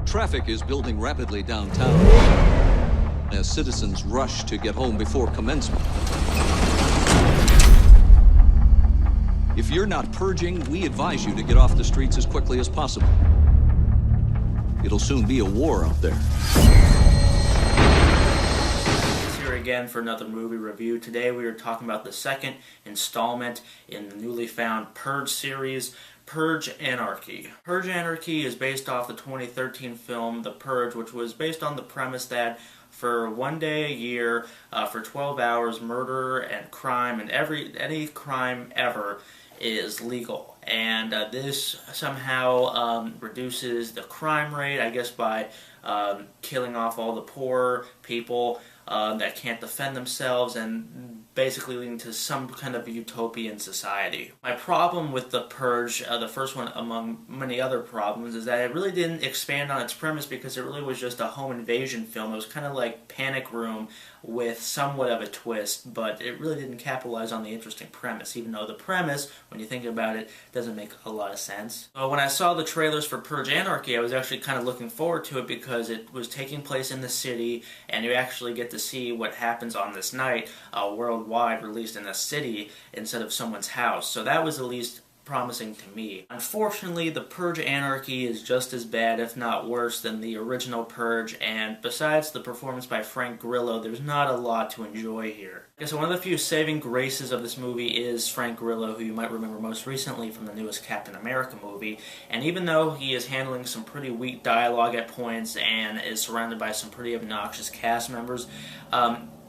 Traffic is building rapidly downtown as citizens rush to get home before commencement. If you're not purging, we advise you to get off the streets as quickly as possible. It'll soon be a war out there. Here again for another movie review. Today we are talking about the second installment in the newly found Purge series, Purge Anarchy. Purge Anarchy is based off the 2013 film The Purge, which was based on the premise that for one day a year, for 12 hours, murder and crime and any crime ever is legal. And this somehow reduces the crime rate, I guess, by killing off all the poor people that can't defend themselves, and basically leading to some kind of utopian society. My problem with The Purge, the first one among many other problems, is that it really didn't expand on its premise because it really was just a home invasion film. It was kind of like Panic Room with somewhat of a twist, but it really didn't capitalize on the interesting premise, even though the premise, when you think about it, doesn't make a lot of sense. When I saw the trailers for Purge Anarchy, I was actually kind of looking forward to it because it was taking place in the city, and you actually get to see what happens on this night worldwide, released in a city instead of someone's house. So that was at least promising to me. Unfortunately, the Purge Anarchy is just as bad, if not worse, than the original Purge, and besides the performance by Frank Grillo, there's not a lot to enjoy here. Okay, so one of the few saving graces of this movie is Frank Grillo, who you might remember most recently from the newest Captain America movie, and even though he is handling some pretty weak dialogue at points and is surrounded by some pretty obnoxious cast members,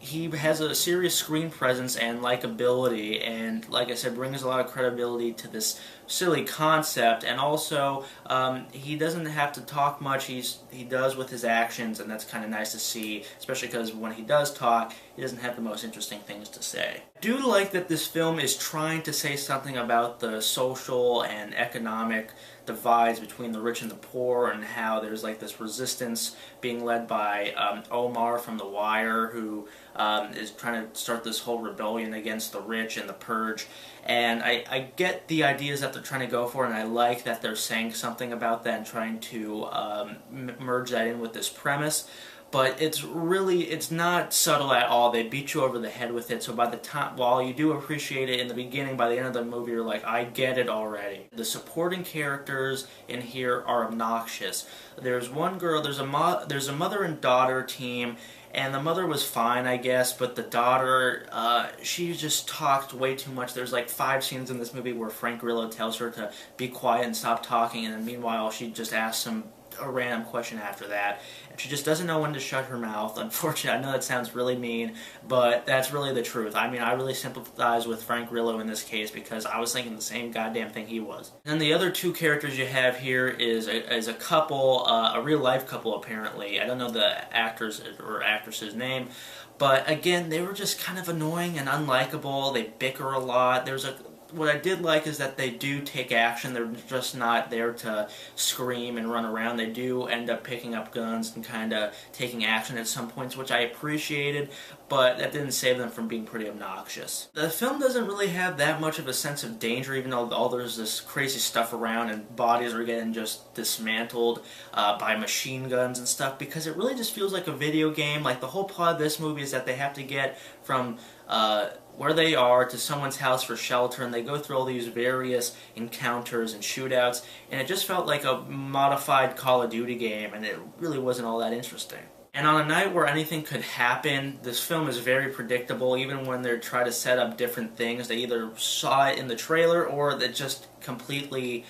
he has a serious screen presence and likability, and like I said, brings a lot of credibility to this silly concept, and also he doesn't have to talk much. He does with his actions, and that's kind of nice to see, especially because when he does talk, he doesn't have the most interesting things to say. I do like that this film is trying to say something about the social and economic divides between the rich and the poor, and how there's like this resistance being led by Omar from The Wire, who is trying to start this whole rebellion against the rich and the purge. And I get the ideas that they're trying to go for, and I like that they're saying something about that and trying to merge that in with this premise. But it's not subtle at all. They beat you over the head with it, so by the time, while you do appreciate it in the beginning, by the end of the movie you're like, I get it already. The supporting characters in here are obnoxious. There's one girl, there's a mother and daughter team, and the mother was fine, I guess, but the daughter, she just talked way too much. There's like 5 scenes in this movie where Frank Grillo tells her to be quiet and stop talking, and then meanwhile she just asks him a random question after that, and she just doesn't know when to shut her mouth. Unfortunately, I know that sounds really mean, but that's really the truth. I mean, I really sympathize with Frank Grillo in this case because I was thinking the same goddamn thing he was. And the other 2 characters you have here is a couple, a real life couple apparently. I don't know the actor's or actress's name, but again, they were just kind of annoying and unlikable. They bicker a lot. What I did like is that they do take action. They're just not there to scream and run around. They do end up picking up guns and kind of taking action at some points, which I appreciated, but that didn't save them from being pretty obnoxious. The film doesn't really have that much of a sense of danger, even though there's this crazy stuff around and bodies are getting just dismantled by machine guns and stuff, because it really just feels like a video game. Like, the whole plot of this movie is that they have to get from where they are to someone's house for shelter, and they go through all these various encounters and shootouts, and it just felt like a modified Call of Duty game, and it really wasn't all that interesting. And on a night where anything could happen, this film is very predictable. Even when they try to set up different things, they either saw it in the trailer or that just completely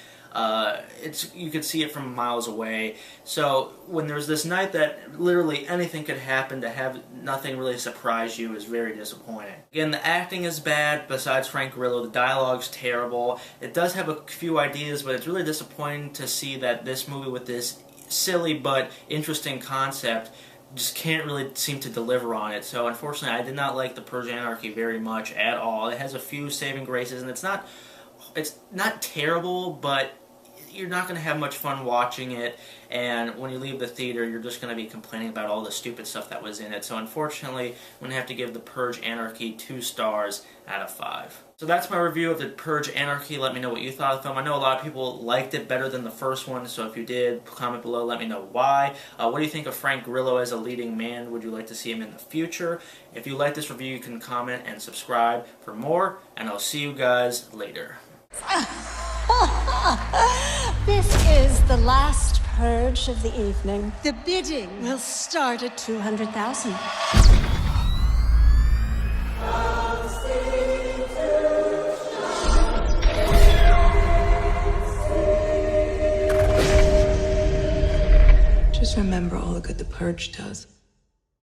you could see it from miles away. So when there's this night that literally anything could happen, to have nothing really surprise you is very disappointing. Again, the acting is bad. Besides Frank Grillo, the dialogue's terrible. It does have a few ideas, but it's really disappointing to see that this movie with this silly but interesting concept just can't really seem to deliver on it. So unfortunately, I did not like the Purge Anarchy very much at all. It has a few saving graces, and it's not terrible, but you're not going to have much fun watching it, and when you leave the theater, you're just going to be complaining about all the stupid stuff that was in it. So unfortunately, I'm going to have to give the Purge Anarchy 2 stars out of 5. So that's my review of the Purge Anarchy. Let me know what you thought of the film. I know a lot of people liked it better than the first one, so if you did, comment below, let me know why. What do you think of Frank Grillo as a leading man? Would you like to see him in the future? If you like this review, you can comment and subscribe for more, and I'll see you guys later. This is the last purge of the evening. The bidding will start at 200,000. Just remember all the good the purge does.